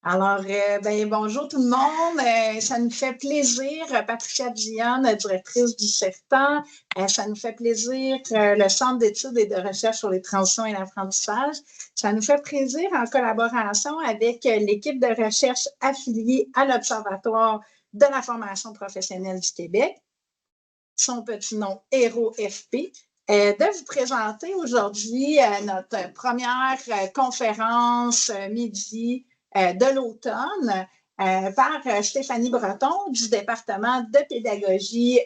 Bonjour tout le monde. Ça nous fait plaisir, Patricia Dionne, directrice du CERTAN. Ça nous fait plaisir, le Centre d'études et de recherche sur les transitions et l'apprentissage. Ça nous fait plaisir en collaboration avec l'équipe de recherche affiliée à l'Observatoire de la formation professionnelle du Québec, son petit nom HERO-FP, de vous présenter aujourd'hui notre première conférence midi de l'automne par Stéphanie Breton du département de pédagogie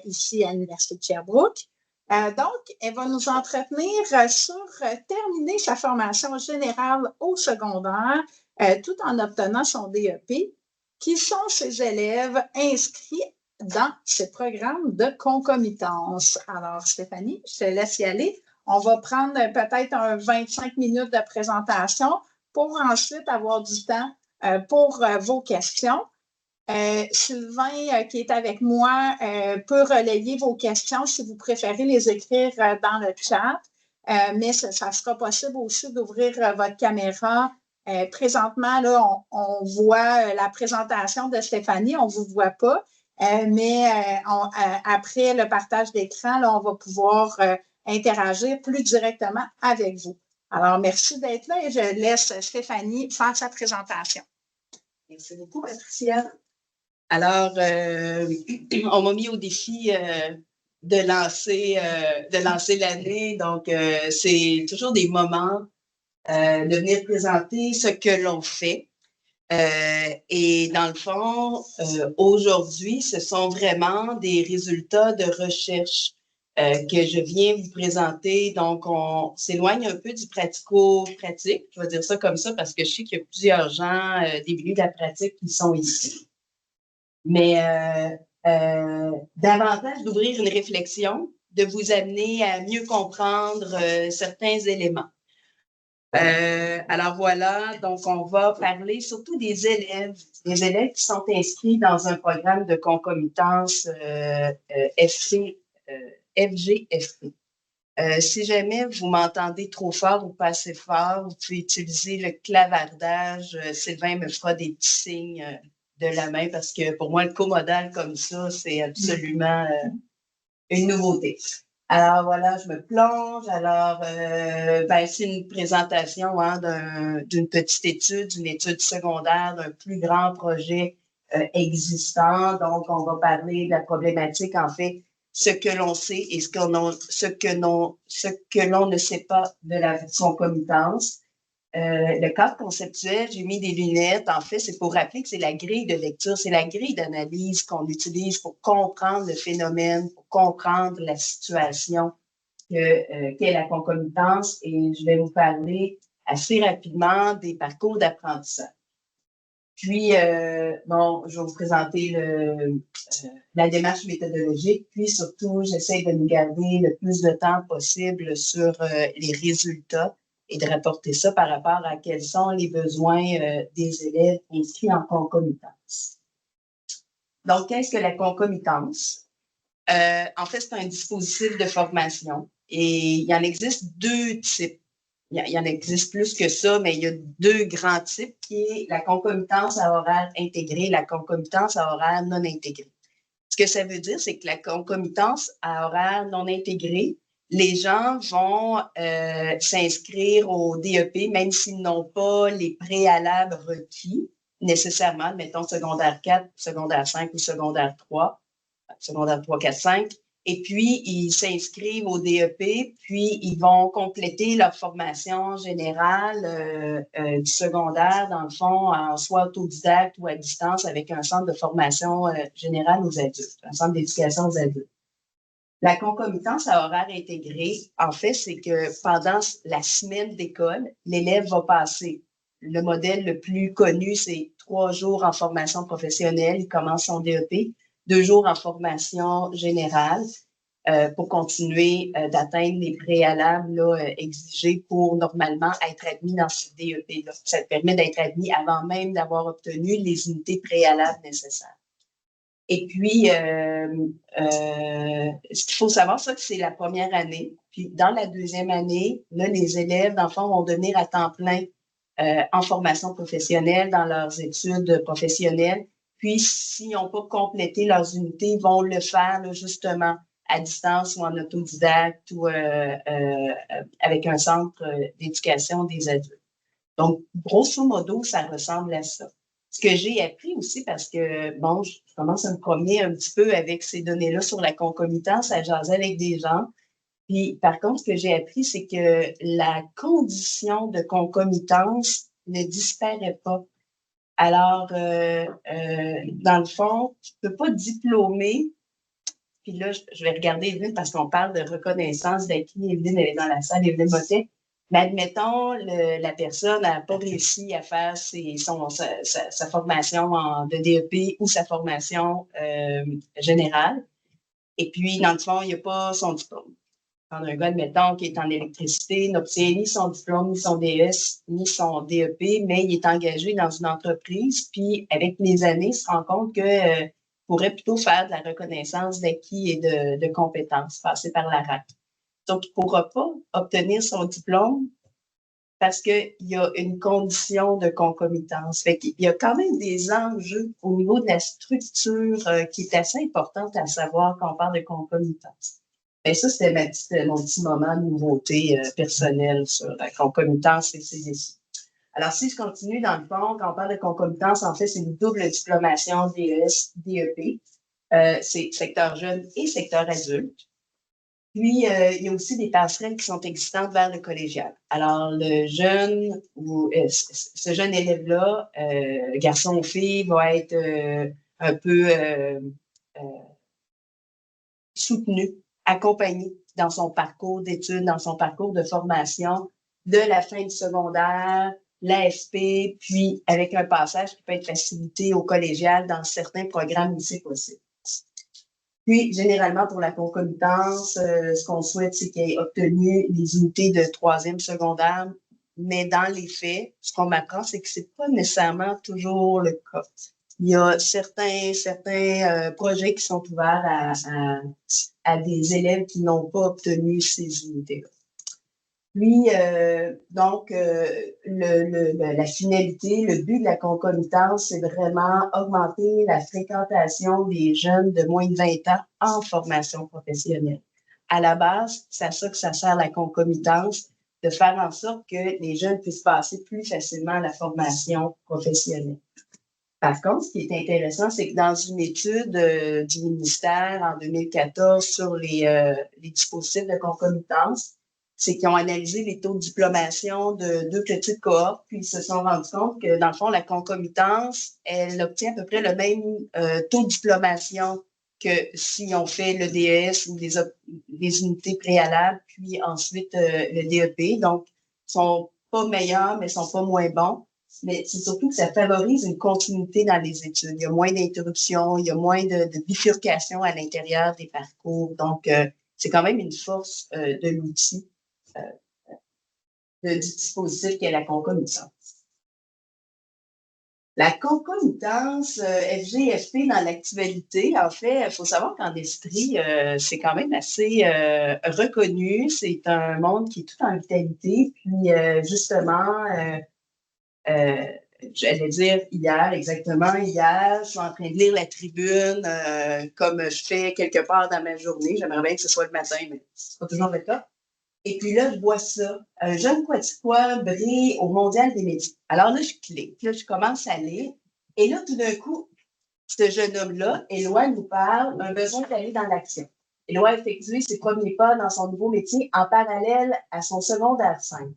ici à l'Université de Sherbrooke. Donc, elle va nous entretenir sur terminer sa formation générale au secondaire tout en obtenant son DEP. Qui sont ses élèves inscrits dans ce programme de concomitance? Alors, Stéphanie, je te laisse y aller. On va prendre peut-être 25 minutes de présentation pour ensuite avoir du temps pour vos questions. Sylvain, qui est avec moi, peut relayer vos questions si vous préférez les écrire dans le chat, mais ça sera possible aussi d'ouvrir votre caméra. Présentement, là, on voit la présentation de Stéphanie, on ne vous voit pas, mais après le partage d'écran, là, on va pouvoir interagir plus directement avec vous. Alors, merci d'être là et je laisse Stéphanie faire sa présentation. Merci beaucoup, Patricia. Alors, on m'a mis au défi de lancer l'année. Donc, c'est toujours des moments de venir présenter ce que l'on fait. Et dans le fond, aujourd'hui, ce sont vraiment des résultats de recherche que je viens vous présenter. Donc, on s'éloigne un peu du pratico-pratique. Je vais dire ça comme ça parce que je sais qu'il y a plusieurs gens des milieux de la pratique qui sont ici. Mais davantage d'ouvrir une réflexion, de vous amener à mieux comprendre certains éléments. Alors voilà, donc on va parler surtout des élèves qui sont inscrits dans un programme de concomitance FGFP. Si jamais vous m'entendez trop fort ou pas assez fort, vous pouvez utiliser le clavardage. Sylvain me fera des petits signes de la main parce que pour moi, le comodal comme ça, c'est absolument une nouveauté. Alors voilà, je me plonge. Alors, c'est une présentation d'une petite étude, d'une étude secondaire, d'un plus grand projet existant. Donc, on va parler de la problématique, en fait, ce que l'on sait et ce que l'on ne sait pas de la concomitance. Le cadre conceptuel, j'ai mis des lunettes. En fait, c'est pour rappeler que c'est la grille de lecture, c'est la grille d'analyse qu'on utilise pour comprendre le phénomène, pour comprendre la situation qu'est la concomitance. Et je vais vous parler assez rapidement des parcours d'apprentissage. Puis, je vais vous présenter la démarche méthodologique. Puis, surtout, j'essaie de nous garder le plus de temps possible sur les résultats et de rapporter ça par rapport à quels sont les besoins des élèves inscrits en concomitance. Donc, qu'est-ce que la concomitance? En fait, c'est un dispositif de formation et il y en existe deux types. Il y en existe plus que ça, mais il y a deux grands types qui est la concomitance à horaire intégré et la concomitance à horaire non intégré. Ce que ça veut dire, c'est que la concomitance à horaire non intégré, les gens vont s'inscrire au DEP, même s'ils n'ont pas les préalables requis nécessairement, mettons secondaire 4, secondaire 5 ou secondaire 3, secondaire 3, 4, 5. Et puis, ils s'inscrivent au DEP, puis ils vont compléter leur formation générale du secondaire, dans le fond, en soit autodidacte ou à distance avec un centre de formation générale aux adultes, un centre d'éducation aux adultes. La concomitance à horaire intégré, en fait, c'est que pendant la semaine d'école, l'élève va passer. Le modèle le plus connu, c'est 3 jours en formation professionnelle, il commence son DEP, 2 jours en formation générale pour continuer d'atteindre les préalables là, exigés pour normalement être admis dans ce DEP-là. Ça te permet d'être admis avant même d'avoir obtenu les unités préalables nécessaires. Et puis, ce qu'il faut savoir, ça, c'est la première année. Puis, dans la deuxième année, là, les élèves, dans le fond, vont devenir à temps plein en formation professionnelle, dans leurs études professionnelles. Puis, s'ils n'ont pas complété leurs unités, ils vont le faire là, justement à distance ou en autodidacte ou avec un centre d'éducation des adultes. Donc, grosso modo, ça ressemble à ça. Ce que j'ai appris aussi, parce que, bon, je commence à me promener un petit peu avec ces données-là sur la concomitance, à jaser avec des gens. Puis, par contre, ce que j'ai appris, c'est que la condition de concomitance ne disparaît pas. Alors, dans le fond, tu ne peux pas diplômer. Puis là, je vais regarder Evelyne parce qu'on parle de reconnaissance d'acquis. Evelyne, elle est dans la salle, Evelyne Mottet. Mais admettons, la personne n'a pas réussi à faire sa formation de DEP ou sa formation générale. Et puis, dans le fond, il n'y a pas son diplôme. Prendre un gars, admettons, qui est en électricité, n'obtient ni son diplôme, ni son DS, ni son DEP, mais il est engagé dans une entreprise. Puis, avec les années, il se rend compte que pourrait plutôt faire de la reconnaissance d'acquis et de compétences, passer par la RAC. Donc, il ne pourra pas obtenir son diplôme parce qu'il y a une condition de concomitance. Fait qu'il y a quand même des enjeux au niveau de la structure qui est assez importante à savoir quand on parle de concomitance. Bien, ça, c'était mon petit moment de nouveauté personnelle sur la concomitance et ses défis. Alors, si je continue, dans le fond, quand on parle de concomitance, en fait, c'est une double diplomation DES, DEP. C'est secteur jeune et secteur adulte. Puis, il y a aussi des passerelles qui sont existantes vers le collégial. Alors, le jeune ou ce jeune élève-là, garçon ou fille, va être un peu soutenu, accompagné dans son parcours d'études, dans son parcours de formation, de la fin du secondaire, l'AFP, puis avec un passage qui peut être facilité au collégial dans certains programmes où c'est possible. Puis, généralement, pour la concomitance, ce qu'on souhaite, c'est qu'il ait obtenu les unités de troisième secondaire, mais dans les faits, ce qu'on m'apprend, c'est que c'est pas nécessairement toujours le cas. Il y a certains projets qui sont ouverts à des élèves qui n'ont pas obtenu ces unités-là. Puis, donc, la finalité, le but de la concomitance, c'est vraiment augmenter la fréquentation des jeunes de moins de 20 ans en formation professionnelle. À la base, c'est à ça que ça sert la concomitance, de faire en sorte que les jeunes puissent passer plus facilement à la formation professionnelle. Par contre, ce qui est intéressant, c'est que dans une étude du ministère en 2014 sur les dispositifs de concomitance, c'est qu'ils ont analysé les taux de diplomation de 2 petites cohortes, puis ils se sont rendus compte que, dans le fond, la concomitance, elle obtient à peu près le même taux de diplomation que s'ils ont fait le DES ou des unités préalables, puis ensuite le DEP. Donc, ils sont pas meilleurs, mais ils sont pas moins bons. Mais c'est surtout que ça favorise une continuité dans les études. Il y a moins d'interruptions, il y a moins de bifurcation à l'intérieur des parcours. Donc, c'est quand même une force de l'outil du dispositif qu'est la concomitance. La concomitance, FG-FP dans l'actualité, en fait, il faut savoir qu'en Estrie, c'est quand même assez reconnu. C'est un monde qui est tout en vitalité. Puis, justement, j'allais dire hier, exactement hier, je suis en train de lire la tribune comme je fais quelque part dans ma journée. J'aimerais bien que ce soit le matin, mais ce n'est pas toujours le cas. Et puis là, je vois ça. Un jeune Quaticois brille au Mondial des métiers. Alors là, je clique, là, je commence à lire. Et là, tout d'un coup, ce jeune homme-là, Éloi nous parle d'un besoin d'aller dans l'action. Éloi a effectué ses premiers pas dans son nouveau métier en parallèle à son secondaire 5.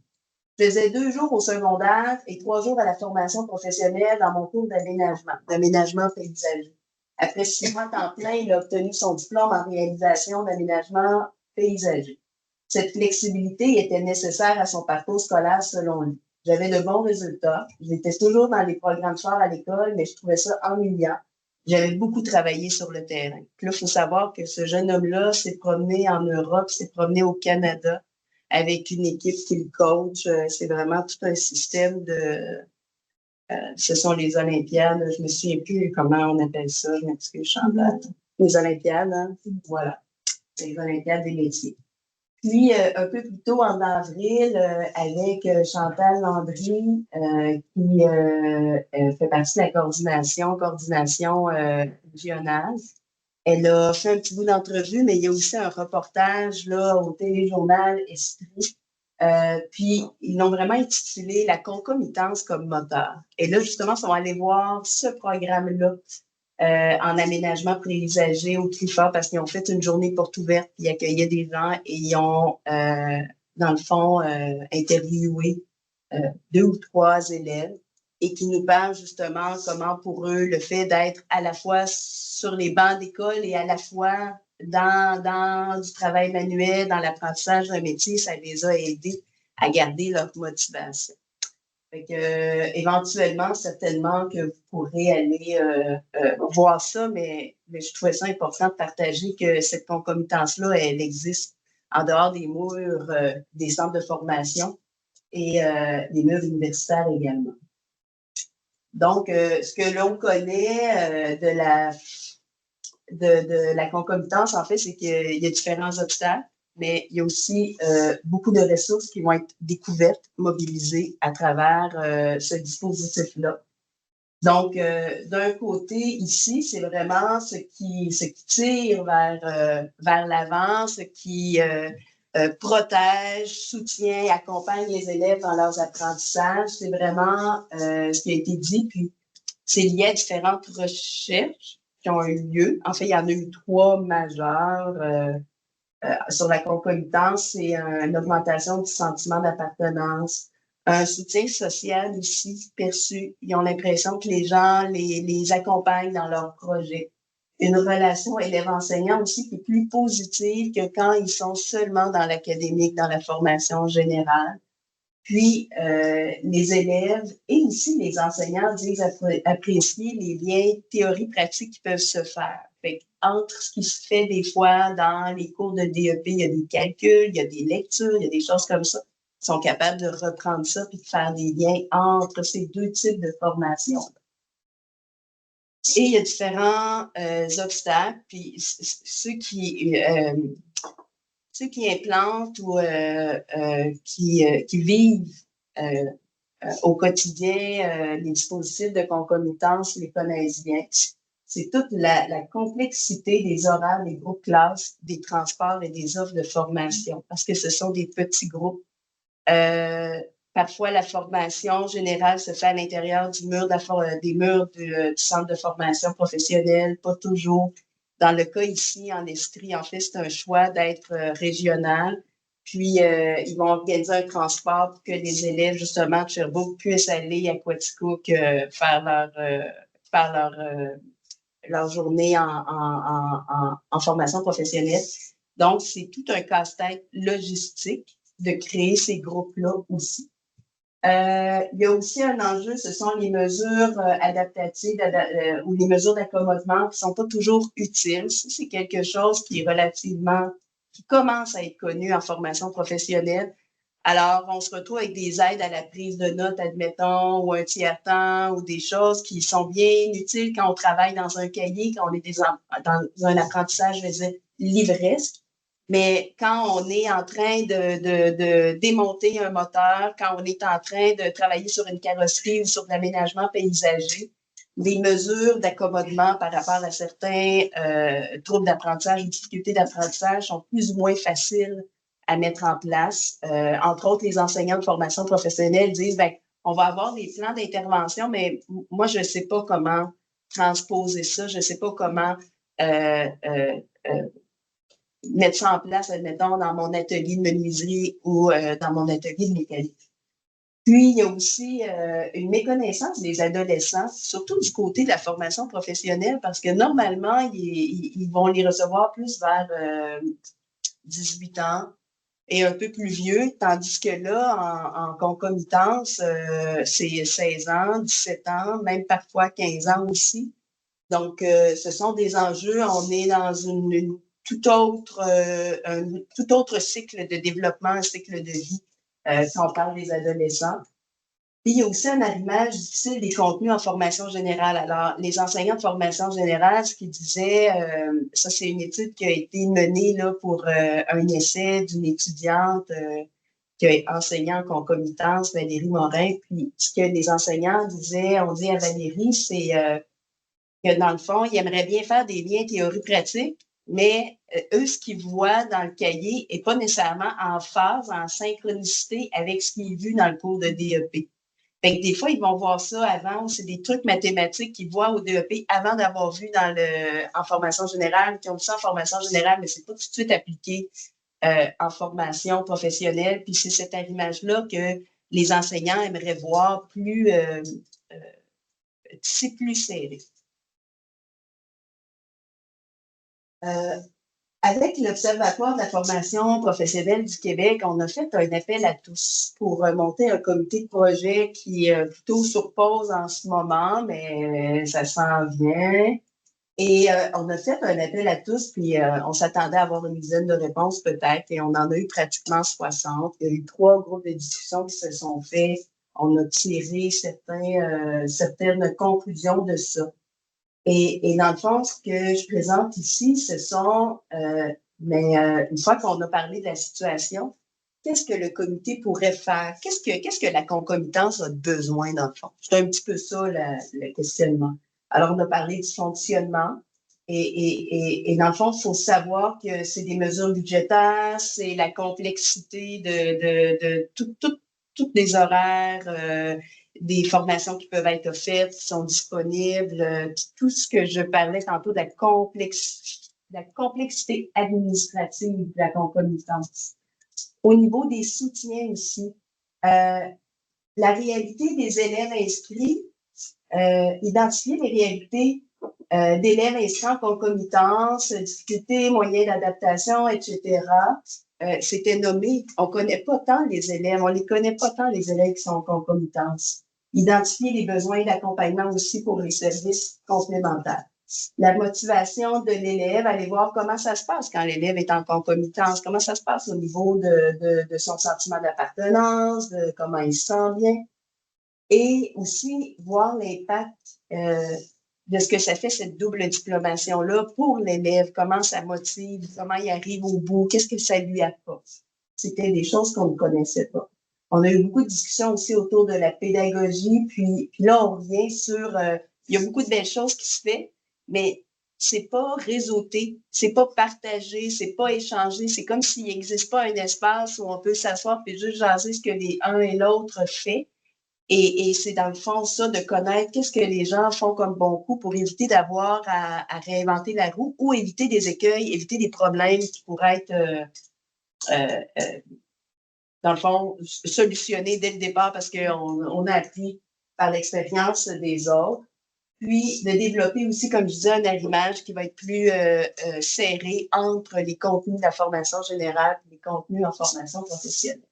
Je faisais 2 jours au secondaire et 3 jours à la formation professionnelle dans mon cours d'aménagement paysager. Après 6 mois temps plein, il a obtenu son diplôme en réalisation d'aménagement paysager. Cette flexibilité était nécessaire à son parcours scolaire selon lui. J'avais de bons résultats. J'étais toujours dans les programmes forts à l'école, mais je trouvais ça ennuyant. J'avais beaucoup travaillé sur le terrain. Puis là, il faut savoir que ce jeune homme-là s'est promené en Europe, s'est promené au Canada avec une équipe qui le coach. C'est vraiment tout un système de... ce sont les Olympiades. Je me souviens plus comment on appelle ça. Je m'excuse, Chantal. Les Olympiades, hein? Voilà. C'est les Olympiades des métiers. Puis, un peu plus tôt en avril, avec Chantal Landry, qui fait partie de la coordination régionale. Elle a fait un petit bout d'entrevue, mais il y a aussi un reportage là, au téléjournal Esprit. Puis, ils l'ont vraiment intitulé La concomitance comme moteur. Et là, justement, ils sont allés voir ce programme-là en aménagement paysager au CRIFA parce qu'ils ont fait une journée porte ouverte, ils accueillaient des gens et ils ont, dans le fond, interviewé 2 ou 3 élèves et qui nous parlent justement comment pour eux, le fait d'être à la fois sur les bancs d'école et à la fois dans du travail manuel, dans l'apprentissage d'un métier, ça les a aidés à garder leur motivation. Fait que, éventuellement, certainement que vous pourrez aller voir ça, mais je trouvais ça important de partager que cette concomitance-là, elle existe en dehors des murs des centres de formation et des murs universitaires également. Donc, ce que l'on connaît de la concomitance, en fait, c'est qu'il y a différents obstacles, mais il y a aussi beaucoup de ressources qui vont être découvertes, mobilisées à travers ce dispositif-là. Donc, d'un côté, ici, c'est vraiment ce qui tire vers l'avant, ce qui protège, soutient, accompagne les élèves dans leurs apprentissages. C'est vraiment ce qui a été dit, puis c'est lié à différentes recherches qui ont eu lieu. En fait, il y en a eu 3 majeures sur la concomitance. C'est une augmentation du sentiment d'appartenance, un soutien social aussi perçu. Ils ont l'impression que les gens les accompagnent dans leurs projets. Une relation élève-enseignant aussi qui est plus positive que quand ils sont seulement dans l'académique, dans la formation générale. Puis, les élèves et aussi les enseignants disent apprécier les liens théorie-pratique qui peuvent se faire. Fait entre ce qui se fait des fois dans les cours de DEP, il y a des calculs, il y a des lectures, il y a des choses comme ça. Ils sont capables de reprendre ça puis de faire des liens entre ces 2 types de formation. Et il y a différents obstacles, puis ceux qui implantent ou qui vivent au quotidien les dispositifs de concomitance les connaissent bien. C'est toute la complexité des horaires, des groupes classes, des transports et des offres de formation, parce que ce sont des petits groupes. Parfois, la formation générale se fait à l'intérieur des murs du centre de formation professionnelle, pas toujours. Dans le cas ici, en Estrie, en fait, c'est un choix d'être régional. Puis, ils vont organiser un transport pour que les élèves, justement, de Sherbrooke puissent aller à Quaticook faire leur journée en formation professionnelle. Donc, c'est tout un casse-tête logistique de créer ces groupes-là aussi. Il y a aussi un enjeu, ce sont les mesures adaptatives ou les mesures d'accommodement qui ne sont pas toujours utiles. C'est quelque chose qui commence à être connu en formation professionnelle. Alors, on se retrouve avec des aides à la prise de notes, admettons, ou un tiers-temps, ou des choses qui sont bien utiles quand on travaille dans un cahier, quand on est dans un apprentissage, je vais dire, livresque. Mais quand on est en train de démonter un moteur, quand on est en train de travailler sur une carrosserie ou sur de l'aménagement paysager, les mesures d'accommodement par rapport à certains troubles d'apprentissage ou difficultés d'apprentissage sont plus ou moins faciles à mettre en place. Entre autres, les enseignants de formation professionnelle disent, ben, on va avoir des plans d'intervention, mais moi, je ne sais pas comment transposer ça, je ne sais pas comment mettre ça en place, admettons, dans mon atelier de menuiserie ou dans mon atelier de mécanique. Puis, il y a aussi une méconnaissance des adolescents, surtout du côté de la formation professionnelle, parce que normalement, ils vont les recevoir plus vers 18 ans et un peu plus vieux, tandis que là, en concomitance, c'est 16 ans, 17 ans, même parfois 15 ans aussi. Donc, ce sont des enjeux. On est dans un tout autre cycle de développement, un cycle de vie quand on parle des adolescents. Puis, il y a aussi un arrimage difficile des contenus en formation générale. Alors, les enseignants de formation générale, ce qu'ils disaient, ça, c'est une étude qui a été menée là, pour un essai d'une étudiante qui est enseignante en concomitance, Valérie Morin. Puis, ce que les enseignants disaient, on dit à Valérie, c'est que dans le fond, ils aimeraient bien faire des liens théorie-pratique, mais eux, ce qu'ils voient dans le cahier n'est pas nécessairement en phase, en synchronicité avec ce qui est vu dans le cours de DEP. Fait que des fois, ils vont voir ça avant, c'est des trucs mathématiques qu'ils voient au DEP avant d'avoir vu en formation générale, qui ont vu ça en formation générale, mais c'est pas tout de suite appliqué en formation professionnelle. Puis c'est cet arrimage-là que les enseignants aimeraient voir plus serré. Avec l'Observatoire de la formation professionnelle du Québec, on a fait un appel à tous pour monter un comité de projet qui plutôt sur pause en ce moment, mais ça s'en vient. Et on a fait un appel à tous, puis on s'attendait à avoir une dizaine de réponses peut-être, et on en a eu pratiquement 60. Il y a eu 3 groupes de discussion qui se sont faits. On a tiré certaines conclusions de ça. Et dans le fond, ce que je présente ici, ce sont, une fois qu'on a parlé de la situation, qu'est-ce que le comité pourrait faire? Qu'est-ce que la concomitance a besoin, dans le fond? C'est un petit peu ça, le questionnement. Alors, on a parlé du fonctionnement. Et dans le fond, il faut savoir que c'est des mesures budgétaires, c'est la complexité de toutes les horaires, des formations qui peuvent être offertes, qui sont disponibles, tout ce que je parlais tantôt de la complexité administrative de la concomitance. Au niveau des soutiens aussi, la réalité des élèves inscrits, identifier les réalités d'élèves inscrits en concomitance, difficultés, moyens d'adaptation, etc. C'était nommé. On ne connaît pas tant les élèves, on les connaît pas tant les élèves qui sont en concomitance. Identifier les besoins d'accompagnement aussi pour les services complémentaires. La motivation de l'élève, aller voir comment ça se passe quand l'élève est en concomitance, comment ça se passe au niveau de son sentiment d'appartenance, de comment il se sent bien. Et aussi voir l'impact de ce que ça fait, cette double diplomation-là pour l'élève, comment ça motive, comment il arrive au bout, qu'est-ce que ça lui apporte. C'était des choses qu'on ne connaissait pas. On a eu beaucoup de discussions aussi autour de la pédagogie, puis là, on revient sur, il y a beaucoup de belles choses qui se font, mais c'est pas réseauté, c'est pas partagé, c'est pas échangé, c'est comme s'il n'existe pas un espace où on peut s'asseoir et juste jaser ce que les uns et l'autre fait. Et c'est dans le fond ça, de connaître qu'est-ce que les gens font comme bon coup pour éviter d'avoir à réinventer la roue ou éviter des écueils, éviter des problèmes qui pourraient être, dans le fond, solutionnés dès le départ parce qu'on a appris par l'expérience des autres. Puis de développer aussi, comme je disais, un arrimage qui va être plus serré entre les contenus de la formation générale et les contenus en formation professionnelle.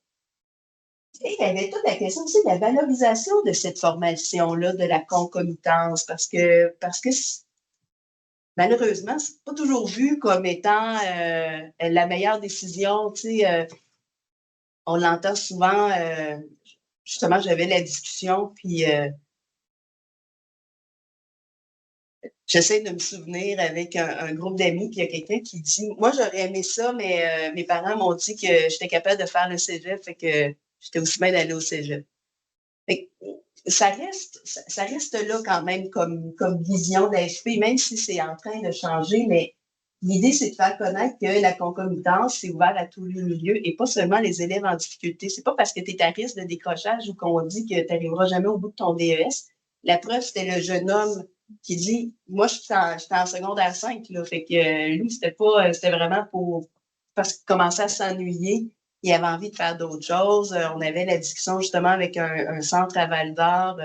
Et il y avait toute la question aussi de la valorisation de cette formation-là, de la concomitance, parce que malheureusement, c'est pas toujours vu comme étant la meilleure décision. Tu sais, on l'entend souvent. Justement, j'avais la discussion, puis j'essaie de me souvenir avec un groupe d'amis, puis il y a quelqu'un qui dit, moi, j'aurais aimé ça, mais mes parents m'ont dit que j'étais capable de faire le cégep, fait que j'étais aussi bien d'aller au cégep. Fait que ça reste là quand même comme vision d'AFP, même si c'est en train de changer, mais l'idée, c'est de faire connaître que la concomitance, c'est ouvert à tous les milieux et pas seulement les élèves en difficulté. C'est pas parce que tu es à risque de décrochage ou qu'on dit que tu n'arriveras jamais au bout de ton DES. La preuve, c'était le jeune homme qui dit, moi, j'étais en secondaire 5, là, fait que lui, c'était vraiment parce qu'il commençait à s'ennuyer. Il avait envie de faire d'autres choses. On avait la discussion justement avec un centre à Val-d'Or.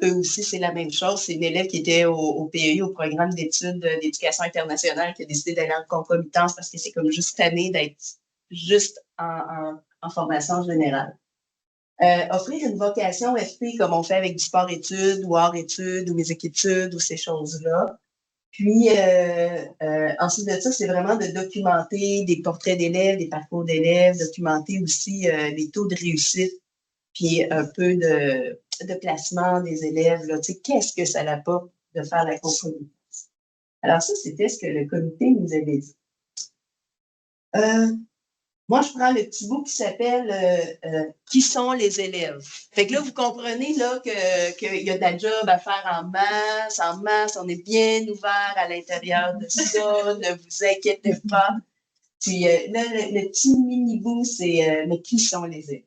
Eux aussi, c'est la même chose. C'est une élève qui était au PEI, au programme d'études d'éducation internationale, qui a décidé d'aller en concomitance parce que c'est comme juste année d'être juste en formation générale. Offrir une vocation FP comme on fait avec du sport-études ou hors-études ou musique-études ou ces choses-là. Puis, ensuite de ça, c'est vraiment de documenter des portraits d'élèves, des parcours d'élèves, documenter aussi les taux de réussite, puis un peu de placement des élèves, là, qu'est-ce que ça apporte de faire la concomitance? Alors ça, c'était ce que le comité nous avait dit. Moi, je prends le petit bout qui s'appelle Qui sont les élèves? Fait que là, vous comprenez là, qu'il y a de la job à faire en masse, on est bien ouvert à l'intérieur de ça, ne vous inquiétez pas. Puis là, le petit mini-bout, c'est mais qui sont les élèves?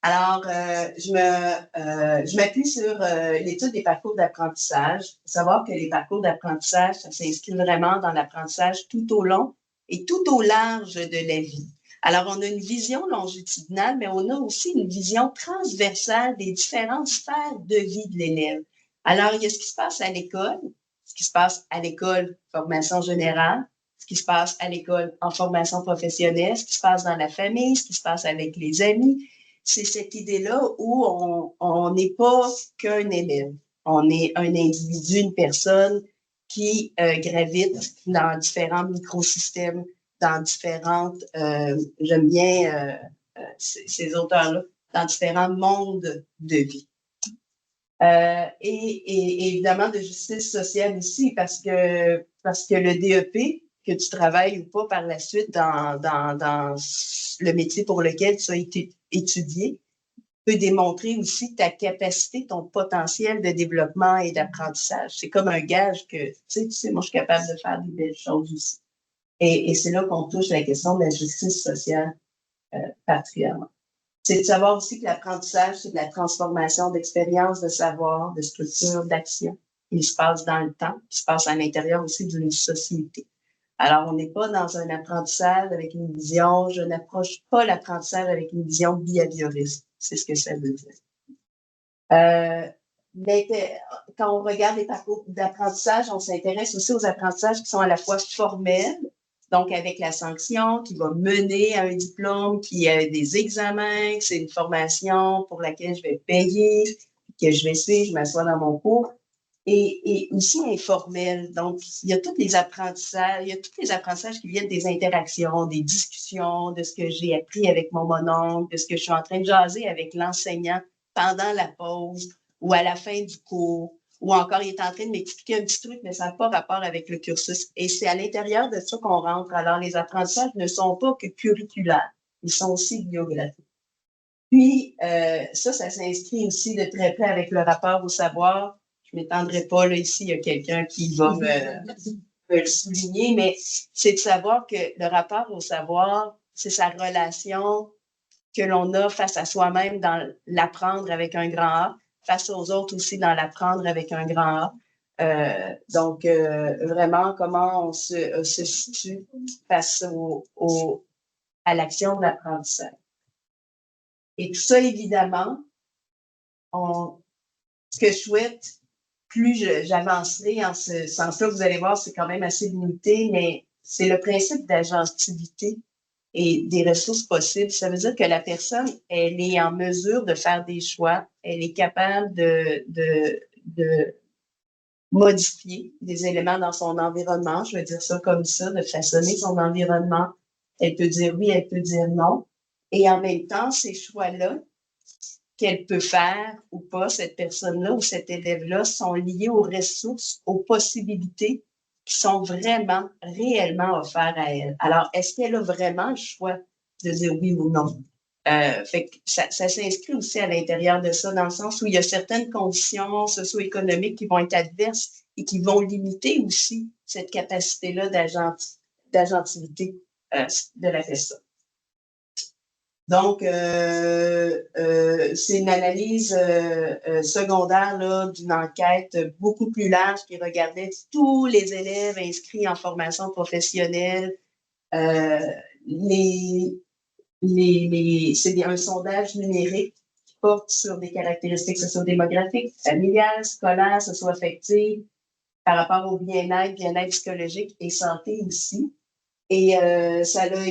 Alors, je m'appuie sur l'étude des parcours d'apprentissage. Il faut savoir que les parcours d'apprentissage, ça s'inscrit vraiment dans l'apprentissage tout au long et tout au large de la vie. Alors, on a une vision longitudinale, mais on a aussi une vision transversale des différentes sphères de vie de l'élève. Alors, il y a ce qui se passe à l'école, ce qui se passe à l'école formation générale, ce qui se passe à l'école en formation professionnelle, ce qui se passe dans la famille, ce qui se passe avec les amis. C'est cette idée-là où on n'est pas qu'un élève. On est un individu, une personne qui gravite dans différents microsystèmes, dans différentes, j'aime bien ces auteurs-là, dans différents mondes de vie. Et évidemment de justice sociale aussi, parce que le DEP, que tu travailles ou pas par la suite dans le métier pour lequel tu as été étudié, peut démontrer aussi ta capacité, ton potentiel de développement et d'apprentissage. C'est comme un gage que, tu sais, moi, je suis capable de faire des belles choses aussi. Et c'est là qu'on touche la question de la justice sociale particulièrement. C'est de savoir aussi que l'apprentissage, c'est de la transformation d'expérience, de savoir, de structure, d'action. Il se passe dans le temps, il se passe à l'intérieur aussi d'une société. Alors, on n'est pas dans un apprentissage avec une vision, je n'approche pas l'apprentissage avec une vision behavioriste. C'est ce que ça veut dire. Mais quand on regarde les parcours d'apprentissage, on s'intéresse aussi aux apprentissages qui sont à la fois formels, donc avec la sanction qui va mener à un diplôme, qui a des examens, que c'est une formation pour laquelle je vais payer, que je vais suivre, je m'assois dans mon cours, et aussi informel. Donc, il y a tous les apprentissages qui viennent des interactions, des discussions, de ce que j'ai appris avec mon mononcle, de ce que je suis en train de jaser avec l'enseignant pendant la pause ou à la fin du cours, ou encore il est en train de m'expliquer un petit truc, mais ça n'a pas rapport avec le cursus. Et c'est à l'intérieur de ça qu'on rentre. Alors, les apprentissages ne sont pas que curriculaires, ils sont aussi biographiques. Puis, ça s'inscrit aussi de très près avec le rapport au savoir. Je ne m'étendrai pas, là, ici, il y a quelqu'un qui va me le souligner, mais c'est de savoir que le rapport au savoir, c'est sa relation que l'on a face à soi-même dans l'apprendre avec un grand A, face aux autres aussi dans l'apprendre avec un grand A. Donc, vraiment, comment on se situe face à l'action de l'apprentissage. Et tout ça, évidemment, ce que je souhaite, plus j'avancerai en ce sens-là, vous allez voir, c'est quand même assez limité, mais c'est le principe d'agentivité et des ressources possibles. Ça veut dire que la personne, elle est en mesure de faire des choix, elle est capable de modifier des éléments dans son environnement, je vais dire ça comme ça, de façonner son environnement. Elle peut dire oui, elle peut dire non. Et en même temps, ces choix-là qu'elle peut faire ou pas, cette personne-là ou cet élève-là, sont liés aux ressources, aux possibilités qui sont vraiment, réellement offertes à elle. Alors, est-ce qu'elle a vraiment le choix de dire oui ou non? Fait que ça s'inscrit aussi à l'intérieur de ça, dans le sens où il y a certaines conditions socio-économiques qui vont être adverses et qui vont limiter aussi cette capacité-là d'agentivité de la personne. Donc, c'est une analyse secondaire là, d'une enquête beaucoup plus large qui regardait tous les élèves inscrits en formation professionnelle. C'est un sondage numérique qui porte sur des caractéristiques sociodémographiques, familiales, scolaires, socio-affectives, par rapport au bien-être psychologique et santé aussi. Et ça a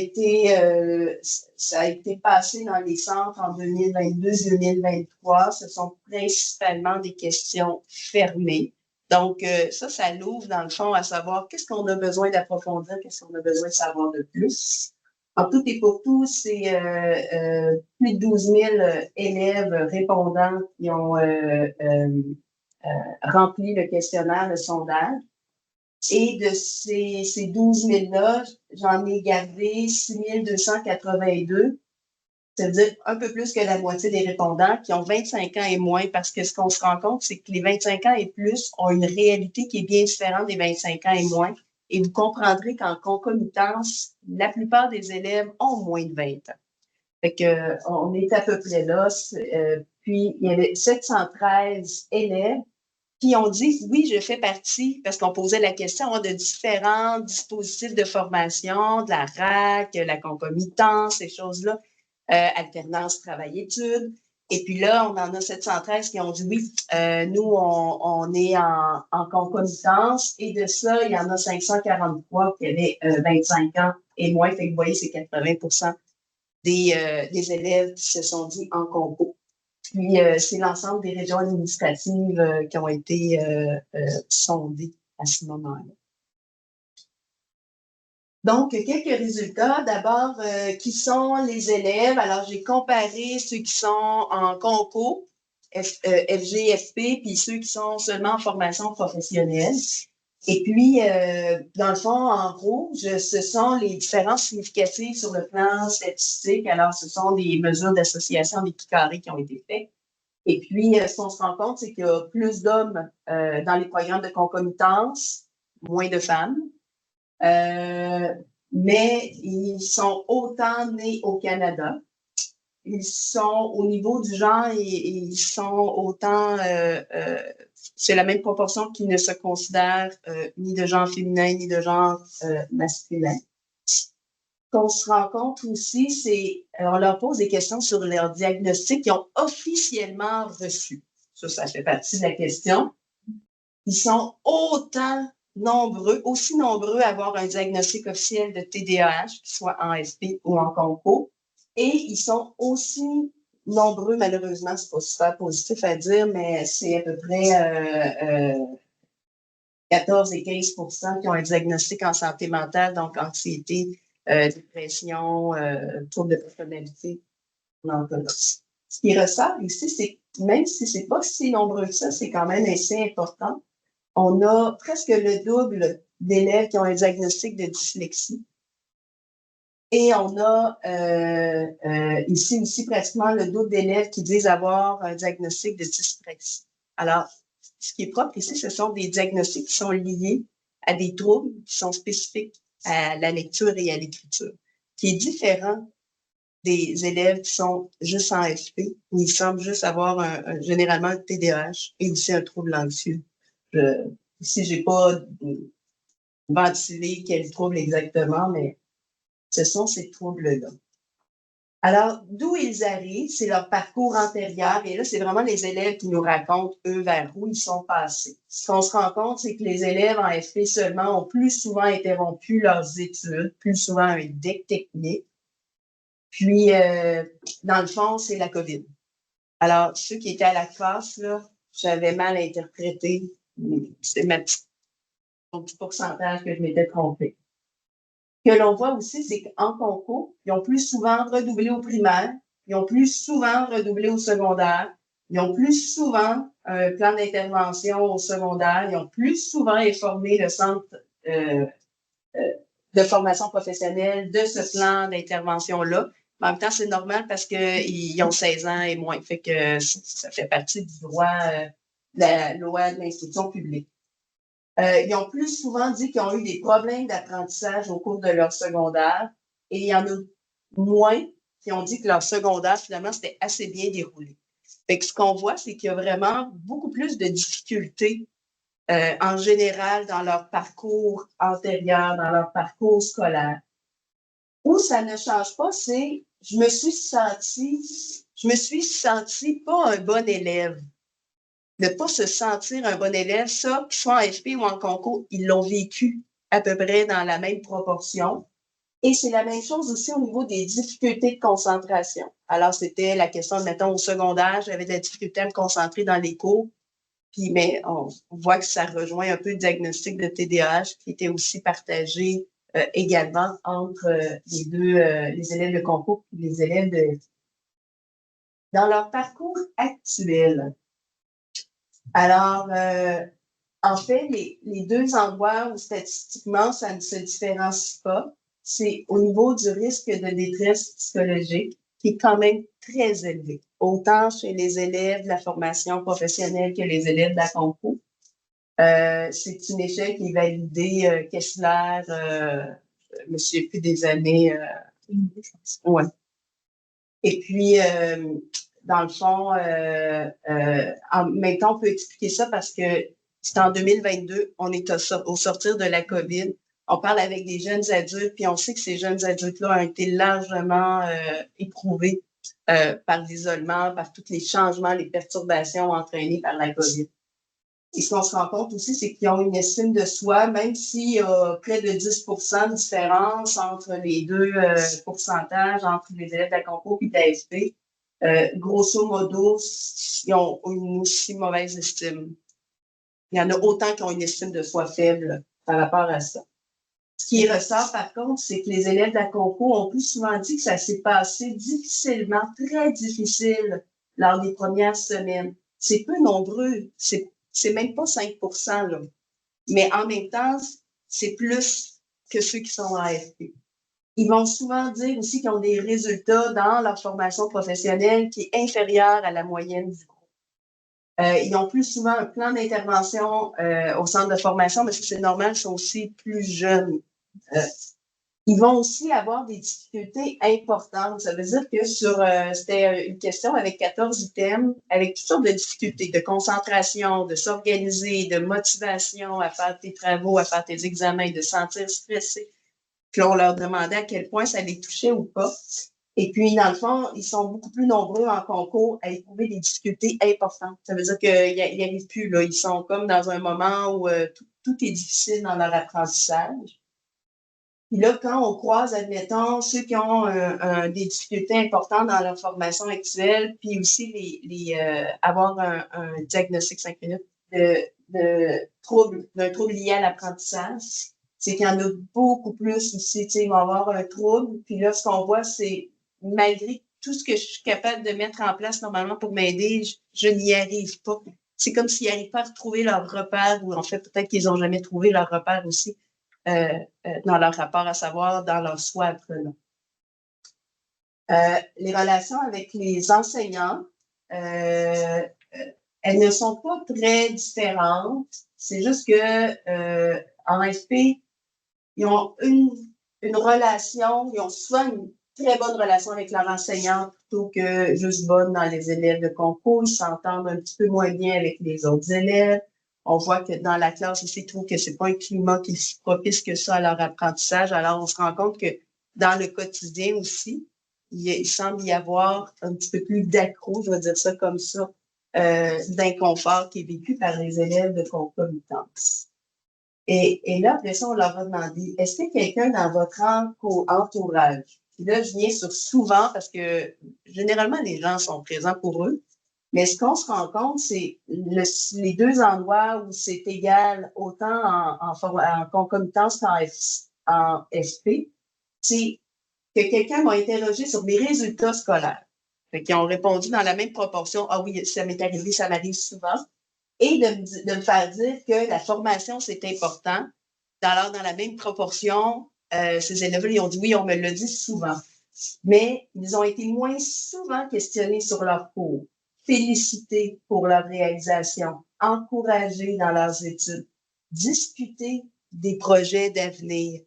été passé dans les centres en 2022-2023. Ce sont principalement des questions fermées. Donc, ça l'ouvre dans le fond à savoir qu'est-ce qu'on a besoin d'approfondir, qu'est-ce qu'on a besoin de savoir de plus. En tout et pour tout, c'est plus de 12 000 élèves répondants qui ont rempli le questionnaire, le sondage. Et de ces 12 000-là, j'en ai gardé 6 282. C'est-à-dire un peu plus que la moitié des répondants qui ont 25 ans et moins, parce que ce qu'on se rend compte, c'est que les 25 ans et plus ont une réalité qui est bien différente des 25 ans et moins. Et vous comprendrez qu'en concomitance, la plupart des élèves ont moins de 20 ans. Fait que, on est à peu près là. Puis, il y avait 713 élèves qui ont dit, oui, je fais partie, parce qu'on posait la question de différents dispositifs de formation, de la RAC, la concomitance, ces choses-là. Alternance travail-études. Et puis là, on en a 713 qui ont dit oui, nous, on est en concomitance. Et de ça, il y en a 543 qui avaient 25 ans et moins. Fait que vous voyez, c'est 80 des élèves qui se sont dit en concours. Puis, c'est l'ensemble des régions administratives qui ont été sondées à ce moment-là. Donc, quelques résultats. D'abord, qui sont les élèves? Alors, j'ai comparé ceux qui sont en concours, FG, puis ceux qui sont seulement en formation professionnelle. Et puis, dans le fond, en rouge, ce sont les différences significatives sur le plan statistique. Alors, ce sont des mesures d'association des petits carrés qui ont été faites. Et puis, ce qu'on se rend compte, c'est qu'il y a plus d'hommes dans les programmes de concomitance, moins de femmes. Mais ils sont autant nés au Canada. Ils sont au niveau du genre, ils sont autant, c'est la même proportion qu'ils ne se considèrent ni de genre féminin ni de genre masculin. Ce qu'on se rend compte aussi, c'est, on leur pose des questions sur leur diagnostic qu'ils ont officiellement reçu. Ça fait partie de la question. Ils sont aussi nombreux à avoir un diagnostic officiel de TDAH, qu'il soit en SP ou en concours. Et ils sont aussi nombreux, malheureusement, c'est pas super positif à dire, mais c'est à peu près 14 et 15 qui ont un diagnostic en santé mentale, donc anxiété, dépression, troubles de personnalité. Ce qui ressort ici, c'est même si c'est pas si nombreux que ça, c'est quand même assez important. On a presque le double d'élèves qui ont un diagnostic de dyslexie. Et on a ici aussi pratiquement le double d'élèves qui disent avoir un diagnostic de dyspraxie. Alors, ce qui est propre ici, ce sont des diagnostics qui sont liés à des troubles qui sont spécifiques à la lecture et à l'écriture, qui est différent des élèves qui sont juste en FP, où ils semblent juste avoir généralement un TDAH et aussi un trouble anxieux. Ici, j'ai pas ventilé quel trouble exactement, mais ce sont ces troubles-là. Alors, d'où ils arrivent, c'est leur parcours antérieur. Et là, c'est vraiment les élèves qui nous racontent, eux, vers où ils sont passés. Ce qu'on se rend compte, c'est que les élèves en FP seulement ont plus souvent interrompu leurs études, plus souvent un DEC technique. Puis, dans le fond, c'est la COVID. Alors, ceux qui étaient à la classe, là, j'avais mal interprété. C'est ma petite pourcentage que je m'étais trompée. Ce que l'on voit aussi, c'est qu'en concours, ils ont plus souvent redoublé au primaire, ils ont plus souvent redoublé au secondaire, ils ont plus souvent un plan d'intervention au secondaire, ils ont plus souvent informé le centre de formation professionnelle de ce plan d'intervention-là. Mais en même temps, c'est normal parce qu'ils ont 16 ans et moins. Fait que ça fait partie du droit de la loi de l'instruction publique. Ils ont plus souvent dit qu'ils ont eu des problèmes d'apprentissage au cours de leur secondaire et il y en a moins qui ont dit que leur secondaire, finalement, c'était assez bien déroulé. Fait que ce qu'on voit, c'est qu'il y a vraiment beaucoup plus de difficultés en général dans leur parcours antérieur, dans leur parcours scolaire. Où ça ne change pas, c'est je me suis sentie pas un bon élève. Ne pas se sentir un bon élève, ça, qu'ils soient en FP ou en concours, ils l'ont vécu à peu près dans la même proportion. Et c'est la même chose aussi au niveau des difficultés de concentration. Alors, c'était la question, mettons, au secondaire, j'avais de la difficulté à me concentrer dans les cours. Puis, mais on voit que ça rejoint un peu le diagnostic de TDAH qui était aussi partagé également entre les élèves de concours et les élèves dans leur parcours actuel. Alors, en fait, les deux endroits où statistiquement ça ne se différencie pas, c'est au niveau du risque de détresse psychologique, qui est quand même très élevé, autant chez les élèves de la formation professionnelle que les élèves de la concours. C'est une échelle qui est validée Kessler, je me souviens plus des années. Ouais. Et puis, dans le fond, en même temps, on peut expliquer ça parce que c'est en 2022, on est au sortir de la COVID. On parle avec des jeunes adultes, puis on sait que ces jeunes adultes-là ont été largement éprouvés par l'isolement, par tous les changements, les perturbations entraînées par la COVID. Et ce qu'on se rend compte aussi, c'est qu'ils ont une estime de soi, même s'il y a près de 10 de différence entre les deux pourcentages, entre les élèves de la concours et de l'AFP. Grosso modo, ils ont une aussi mauvaise estime. Il y en a autant qui ont une estime de soi faible par rapport à ça. Ce qui ressort, par contre, c'est que les élèves de la concours ont plus souvent dit que ça s'est passé difficilement, très difficile lors des premières semaines. C'est peu nombreux, c'est même pas 5 là. Mais en même temps, c'est plus que ceux qui sont en AFP. Ils vont souvent dire aussi qu'ils ont des résultats dans leur formation professionnelle qui est inférieur à la moyenne du groupe. Ils ont plus souvent un plan d'intervention au centre de formation, mais c'est normal, ils sont aussi plus jeunes. Ils vont aussi avoir des difficultés importantes. Ça veut dire que c'était une question avec 14 items, avec toutes sortes de difficultés, de concentration, de s'organiser, de motivation à faire tes travaux, à faire tes examens, de se sentir stressé. Puis on leur demandait à quel point ça les touchait ou pas. Et puis, dans le fond, ils sont beaucoup plus nombreux en concours à éprouver des difficultés importantes. Ça veut dire qu'ils n'y arrivent plus, là. Ils sont comme dans un moment où tout est difficile dans leur apprentissage. Puis là, quand on croise, admettons, ceux qui ont des difficultés importantes dans leur formation actuelle, puis aussi avoir un diagnostic 5 minutes d'un trouble lié à l'apprentissage, c'est qu'il y en a beaucoup plus aussi. Tu sais, ils vont avoir un trouble. Puis là, ce qu'on voit, c'est malgré tout ce que je suis capable de mettre en place normalement pour m'aider, je n'y arrive pas. C'est comme s'ils n'arrivent pas à retrouver leur repère, ou en fait, peut-être qu'ils n'ont jamais trouvé leur repère aussi. Dans leur rapport à savoir, dans leur soi apprenant. Les relations avec les enseignants, elles ne sont pas très différentes. C'est juste que en FP, ils ont une relation, ils ont souvent une très bonne relation avec leur enseignant plutôt que juste bonne dans les élèves de concours. Ils s'entendent un petit peu moins bien avec les autres élèves. On voit que dans la classe aussi, ils trouvent que c'est pas un climat qui est si propice que ça à leur apprentissage. Alors, on se rend compte que dans le quotidien aussi, il semble y avoir un petit peu plus d'accro, je vais dire ça comme ça, d'inconfort qui est vécu par les élèves de concomitance. Et là, après ça, on leur a demandé, est-ce que quelqu'un dans votre entourage, puis là, je viens sur souvent parce que généralement, les gens sont présents pour eux, mais ce qu'on se rend compte, c'est les deux endroits où c'est égal autant en concomitance qu'en FP, c'est que quelqu'un m'a interrogé sur mes résultats scolaires. Fait qu'ils ont répondu dans la même proportion, ah oui, ça m'est arrivé, ça m'arrive souvent, et de me faire dire que la formation, c'est important. Alors, dans la même proportion, ces élèves-là, ils ont dit oui, on me le dit souvent. Mais ils ont été moins souvent questionnés sur leur cours, félicités pour leur réalisation, encouragés dans leurs études, discuter des projets d'avenir.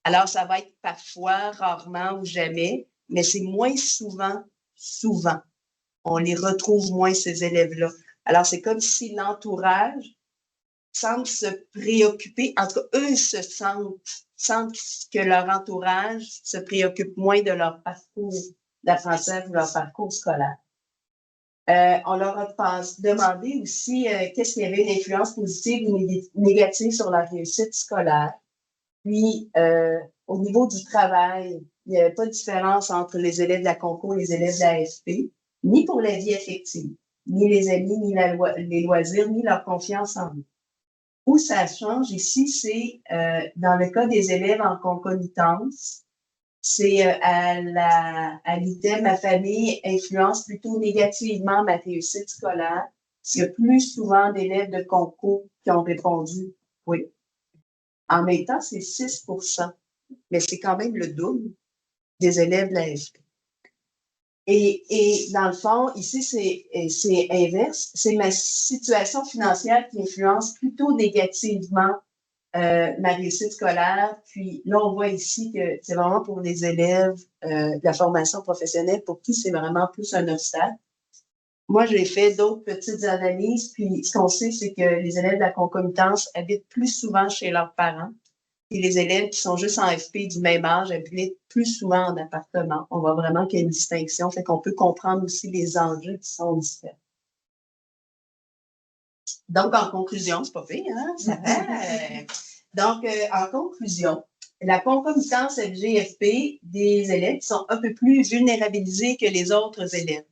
Alors, ça va être parfois, rarement ou jamais, mais c'est moins souvent. On les retrouve moins, ces élèves-là. Alors, c'est comme si l'entourage semble se préoccuper, en tout cas, eux se sentent que leur entourage se préoccupe moins de leur parcours d'apprentissage ou leur parcours scolaire. On leur a demandé aussi qu'est-ce qui avait une influence positive ou négative sur leur réussite scolaire. Puis, au niveau du travail, il n'y avait pas de différence entre les élèves de la concours et les élèves de l'AFP, ni pour la vie affective, ni les amis, ni les loisirs, ni leur confiance en eux. Où ça change ici, c'est dans le cas des élèves en concomitance, c'est à l'item, ma famille influence plutôt négativement ma réussite scolaire. Il y a plus souvent d'élèves de concours qui ont répondu oui. En même temps, c'est 6 mais c'est quand même le double des élèves de l'AFP. Et dans le fond, ici, c'est inverse. C'est ma situation financière qui influence plutôt négativement ma réussite scolaire. Puis là, on voit ici que c'est vraiment pour les élèves de la formation professionnelle pour qui c'est vraiment plus un obstacle. Moi, j'ai fait d'autres petites analyses, puis ce qu'on sait, c'est que les élèves de la concomitance habitent plus souvent chez leurs parents. Et les élèves qui sont juste en FP du même âge habitent plus souvent en appartement. On voit vraiment qu'il y a une distinction, fait qu'on peut comprendre aussi les enjeux qui sont différents. Donc, en conclusion, c'est pas pire, hein? Ça va. Donc, en conclusion, la concomitance FGFP des élèves qui sont un peu plus vulnérabilisés que les autres élèves.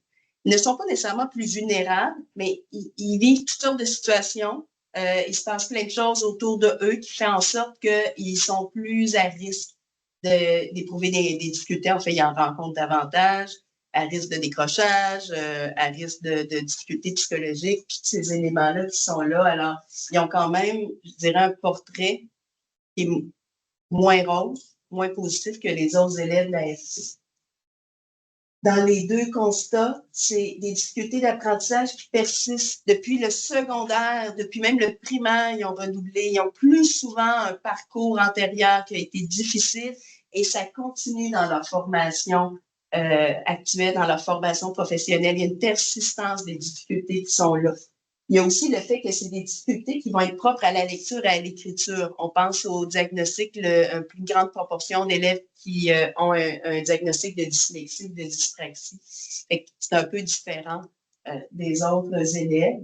Ils ne sont pas nécessairement plus vulnérables, mais ils vivent toutes sortes de situations. Il se passe plein de choses autour de eux qui font en sorte qu'ils sont plus à risque d'éprouver des difficultés. En fait, ils en rencontrent davantage, à risque de décrochage, à risque de difficultés psychologiques, puis ces éléments-là qui sont là. Alors, ils ont quand même, je dirais, un portrait qui est moins rose, moins positif que les autres élèves de la FP. Dans les deux constats, c'est des difficultés d'apprentissage qui persistent depuis le secondaire, depuis même le primaire, ils ont redoublé. Ils ont plus souvent un parcours antérieur qui a été difficile et ça continue dans leur formation actuelle, dans leur formation professionnelle. Il y a une persistance des difficultés qui sont là. Il y a aussi le fait que c'est des difficultés qui vont être propres à la lecture et à l'écriture. On pense au diagnostic, une plus grande proportion d'élèves qui ont un diagnostic de dyslexie ou de dyspraxie. C'est un peu différent des autres élèves.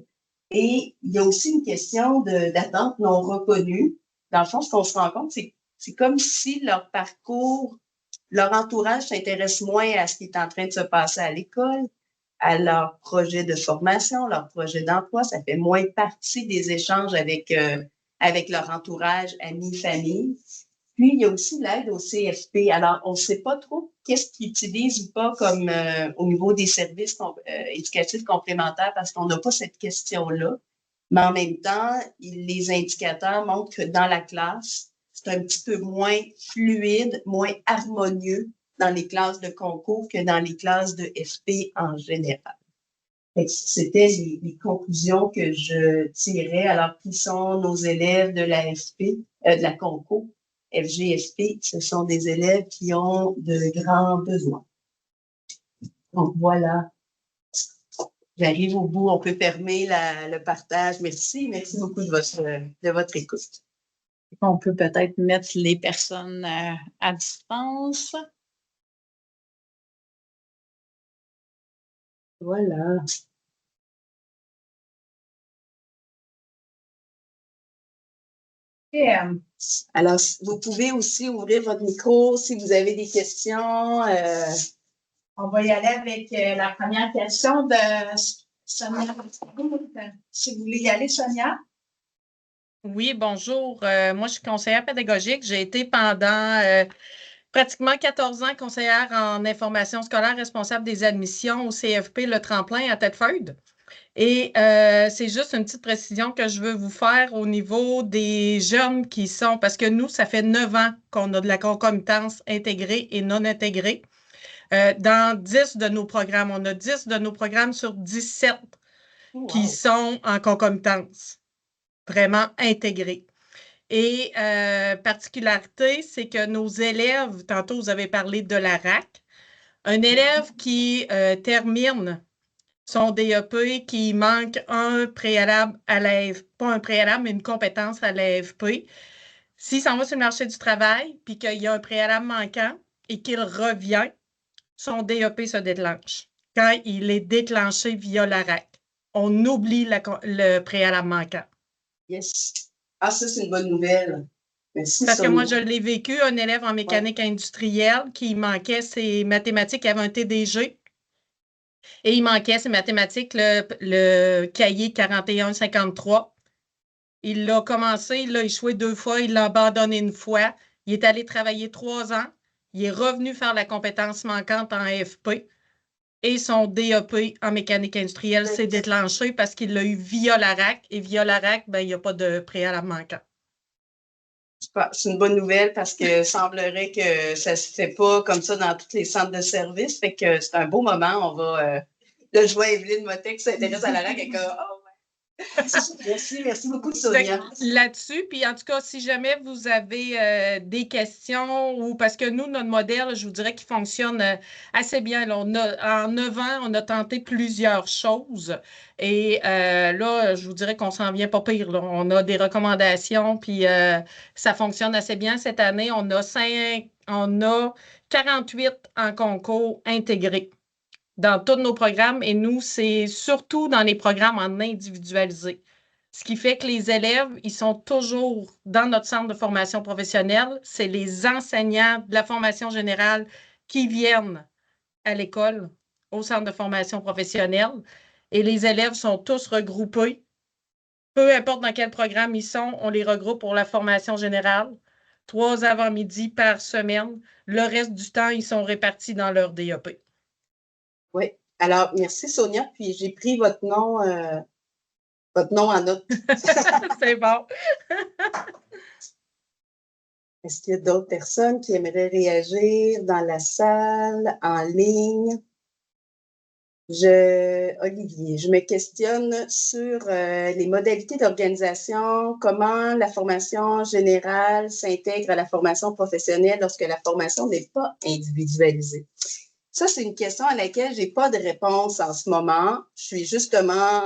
Et il y a aussi une question d'attente non reconnue. Dans le fond, ce qu'on se rend compte, c'est comme si leur parcours, leur entourage s'intéresse moins à ce qui est en train de se passer à l'école, à leur projet de formation, leur projet d'emploi. Ça fait moins partie des échanges avec leur entourage, amis, famille. Puis, il y a aussi l'aide au CFP. Alors, on ne sait pas trop qu'est-ce qu'ils utilisent ou pas comme au niveau des services éducatifs complémentaires parce qu'on n'a pas cette question-là. Mais en même temps, les indicateurs montrent que dans la classe, c'est un petit peu moins fluide, moins harmonieux dans les classes de concours que dans les classes de FP en général. C'était les conclusions que je tirais. Alors, qui sont nos élèves de la FP, de la concours, FGFP? Ce sont des élèves qui ont de grands besoins. Donc, voilà. J'arrive au bout. On peut fermer le partage. Merci. Merci beaucoup de votre écoute. On peut peut-être mettre les personnes à distance. Voilà. Alors, vous pouvez aussi ouvrir votre micro si vous avez des questions. On va y aller avec la première question de Sonia. Si vous voulez y aller, Sonia. Oui, bonjour. Moi, je suis conseillère pédagogique. J'ai été pendant pratiquement 14 ans conseillère en information scolaire responsable des admissions au CFP Le Tremplin à Thetford. Et c'est juste une petite précision que je veux vous faire au niveau des jeunes qui sont, parce que nous, ça fait 9 ans qu'on a de la concomitance intégrée et non intégrée. Dans 10 de nos programmes, on a 10 de nos programmes sur 17 qui sont en concomitance, vraiment intégrés. Et particularité, c'est que nos élèves, tantôt vous avez parlé de la RAC, un élève qui termine son DEP, qui manque un préalable à l'AFP, pas un préalable, mais une compétence à l'AFP, s'il s'en va sur le marché du travail, puis qu'il y a un préalable manquant et qu'il revient, son DEP se déclenche. Quand il est déclenché via la RAC, on oublie le préalable manquant. Yes. Ah, ça, c'est une bonne nouvelle. Merci, parce Sonia. que moi, je l'ai vécu, un élève en mécanique industrielle qui manquait ses mathématiques, il avait un TDG et il manquait ses mathématiques, le cahier 41-53. Il l'a commencé, il l'a échoué 2 fois, il l'a abandonné une fois. Il est allé travailler 3 ans. Il est revenu faire la compétence manquante en AFP et son DEP en mécanique industrielle s'est déclenché parce qu'il l'a eu via la RAC. Et via la RAC, ben, il n'y a pas de préalable manquant. C'est une bonne nouvelle parce que semblerait que ça se fait pas comme ça dans tous les centres de services. Fait que c'est un beau moment. On va... là, je vois Evelyne Motet qui s'intéresse à la RAC et que... Oh, merci beaucoup, Sonia. Là-dessus, puis en tout cas, si jamais vous avez des questions ou parce que nous, notre modèle, je vous dirais qu'il fonctionne assez bien. Là, en 9 ans, on a tenté plusieurs choses et là, je vous dirais qu'on s'en vient pas pire. Là. On a des recommandations, puis ça fonctionne assez bien. Cette année, on a 48 en concours intégrés dans tous nos programmes et nous, c'est surtout dans les programmes en individualisé. Ce qui fait que les élèves, ils sont toujours dans notre centre de formation professionnelle. C'est les enseignants de la formation générale qui viennent à l'école, au centre de formation professionnelle. Et les élèves sont tous regroupés. Peu importe dans quel programme ils sont, on les regroupe pour la formation générale. 3 avant-midi par semaine. Le reste du temps, ils sont répartis dans leur DEP. Oui. Alors, merci Sonia. Puis j'ai pris votre nom en note. C'est bon. Est-ce qu'il y a d'autres personnes qui aimeraient réagir dans la salle, en ligne? Olivier, je me questionne sur les modalités d'organisation, comment la formation générale s'intègre à la formation professionnelle lorsque la formation n'est pas individualisée. Ça, c'est une question à laquelle je n'ai pas de réponse en ce moment. Je suis justement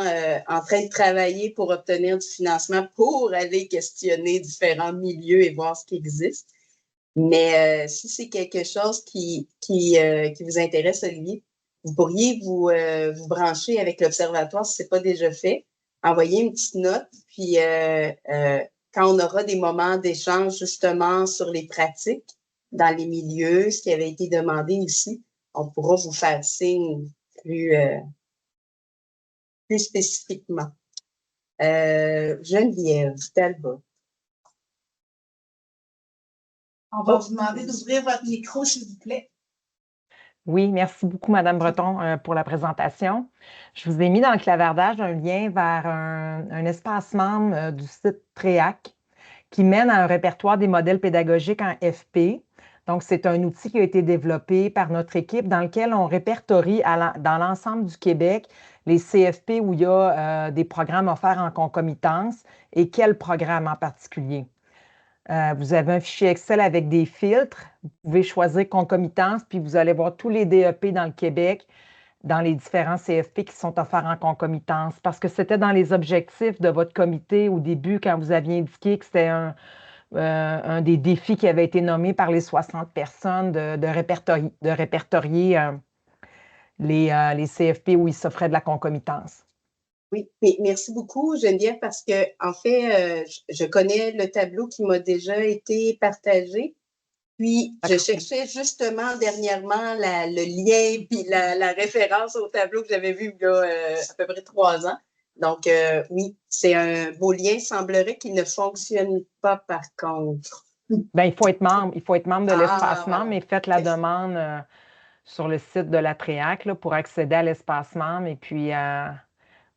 en train de travailler pour obtenir du financement pour aller questionner différents milieux et voir ce qui existe. Mais si c'est quelque chose qui vous intéresse, Olivier, vous pourriez vous brancher avec l'Observatoire si ce n'est pas déjà fait, envoyer une petite note, puis quand on aura des moments d'échange justement sur les pratiques dans les milieux, ce qui avait été demandé ici, on pourra vous faire signe plus spécifiquement. Geneviève Talbot. On va vous demander d'ouvrir votre micro, s'il vous plaît. Oui, merci beaucoup, Madame Breton, pour la présentation. Je vous ai mis dans le clavardage un lien vers un espace membre du site TREAC qui mène à un répertoire des modèles pédagogiques en FP. Donc, c'est un outil qui a été développé par notre équipe dans lequel on répertorie dans l'ensemble du Québec les CFP où il y a des programmes offerts en concomitance et quel programme en particulier. Vous avez un fichier Excel avec des filtres. Vous pouvez choisir concomitance, puis vous allez voir tous les DEP dans le Québec, dans les différents CFP qui sont offerts en concomitance. Parce que c'était dans les objectifs de votre comité au début, quand vous aviez indiqué que c'était un des défis qui avait été nommé par les 60 personnes de répertorier les CFP où il s'offrait de la concomitance. Oui, merci beaucoup, Geneviève, parce que en fait, je connais le tableau qui m'a déjà été partagé. Puis, je cherchais justement dernièrement le lien puis la référence au tableau que j'avais vu il y a à peu près 3 ans. Donc, oui, c'est un beau lien. Il semblerait qu'il ne fonctionne pas par contre. Bien, il faut être membre de l'espacement, voilà. mais faites la demande sur le site de la TREAC là, pour accéder à l'espacement et puis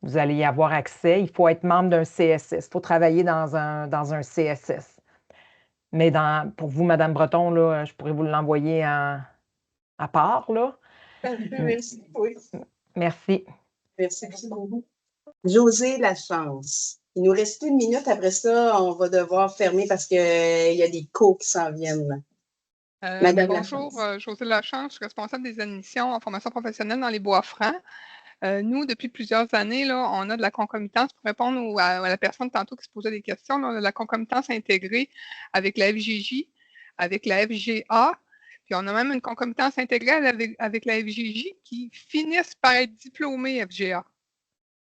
vous allez y avoir accès. Il faut être membre d'un CSS. Il faut travailler dans un CSS. Mais pour vous, Mme Breton, là, je pourrais vous l'envoyer à part. Là. Merci. Oui. Merci. Merci beaucoup. José Lachance. Il nous reste 1 minute. Après ça, on va devoir fermer parce qu'il y a des cours qui s'en viennent. Bonjour, José Lachance, je suis responsable des admissions en formation professionnelle dans les Bois-Francs. Nous, depuis plusieurs années, là, on a de la concomitance pour répondre à la personne tantôt qui se posait des questions. Là, on a de la concomitance intégrée avec la FJJ, avec la FGA, puis on a même une concomitance intégrée avec la FJJ qui finissent par être diplômés FGA.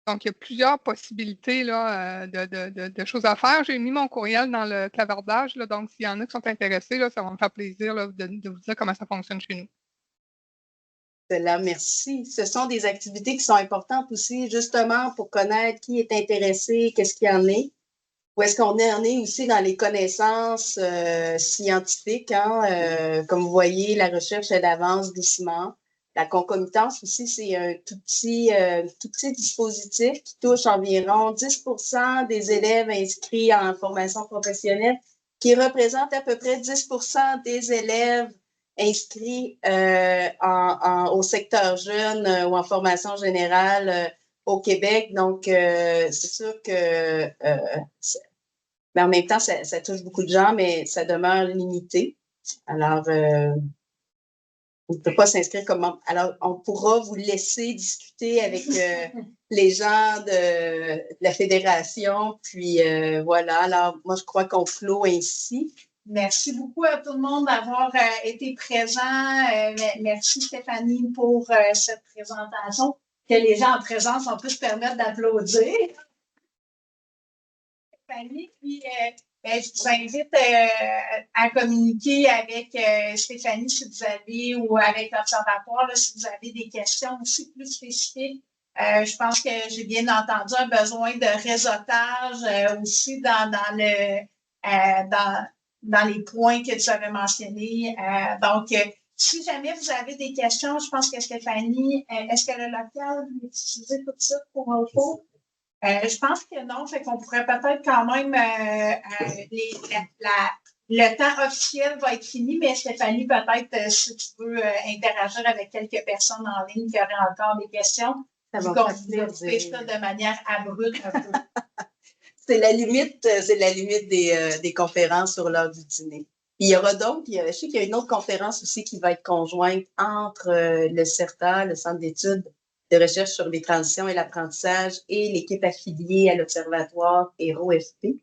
Donc, il y a plusieurs possibilités là, de choses à faire. J'ai mis mon courriel dans le clavardage, là, donc s'il y en a qui sont intéressés, là, ça va me faire plaisir là, de vous dire comment ça fonctionne chez nous. Merci. Ce sont des activités qui sont importantes aussi, justement, pour connaître qui est intéressé, qu'est-ce qu'il y en est. Où est-ce qu'on en est aussi dans les connaissances scientifiques, hein? Comme vous voyez, la recherche, elle avance doucement. La concomitance aussi, c'est un tout petit dispositif qui touche environ 10% des élèves inscrits en formation professionnelle, qui représente à peu près 10% des élèves inscrits au secteur jeune ou en formation générale au Québec. Donc, c'est sûr que mais en même temps, ça touche beaucoup de gens, mais ça demeure limité. Alors, on ne peut pas s'inscrire comme membre. Alors, on pourra vous laisser discuter avec les gens de la fédération. Puis, voilà. Alors, moi, je crois qu'on clôt ainsi. Merci beaucoup à tout le monde d'avoir été présent. Merci Stéphanie pour cette présentation. Que les gens en présence, on peut se permettre d'applaudir. Stéphanie, puis je vous invite à communiquer avec Stéphanie si vous avez, ou avec l'Observatoire, si vous avez des questions aussi plus spécifiques. Je pense que j'ai bien entendu un besoin de réseautage aussi dans les points que tu avais mentionnés. Donc, si jamais vous avez des questions, je pense que Stéphanie, est-ce que le local est utilisé tout ça pour un cours? Je pense que non, fait qu'on pourrait peut-être quand même le temps officiel va être fini, mais Stéphanie, peut-être si tu veux interagir avec quelques personnes en ligne qui auraient encore des questions, ça va qu'on fait ça de manière abrupte un peu. C'est la limite des conférences sur l'heure du dîner. Puis il y aura donc, je sais qu'il y a une autre conférence aussi qui va être conjointe entre le CERTA, le Centre d'études de recherche sur les transitions et l'apprentissage, et l'équipe affiliée à l'Observatoire HERO-FP.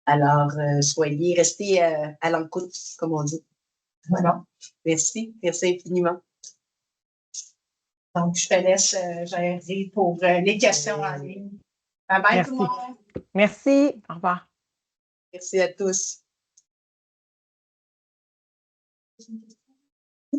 Alors, restez à l'encoute, comme on dit. Voilà. Merci infiniment. Donc, je te laisse gérer pour les questions en ligne. Bye bye tout le monde. Merci. Au revoir. Merci à tous.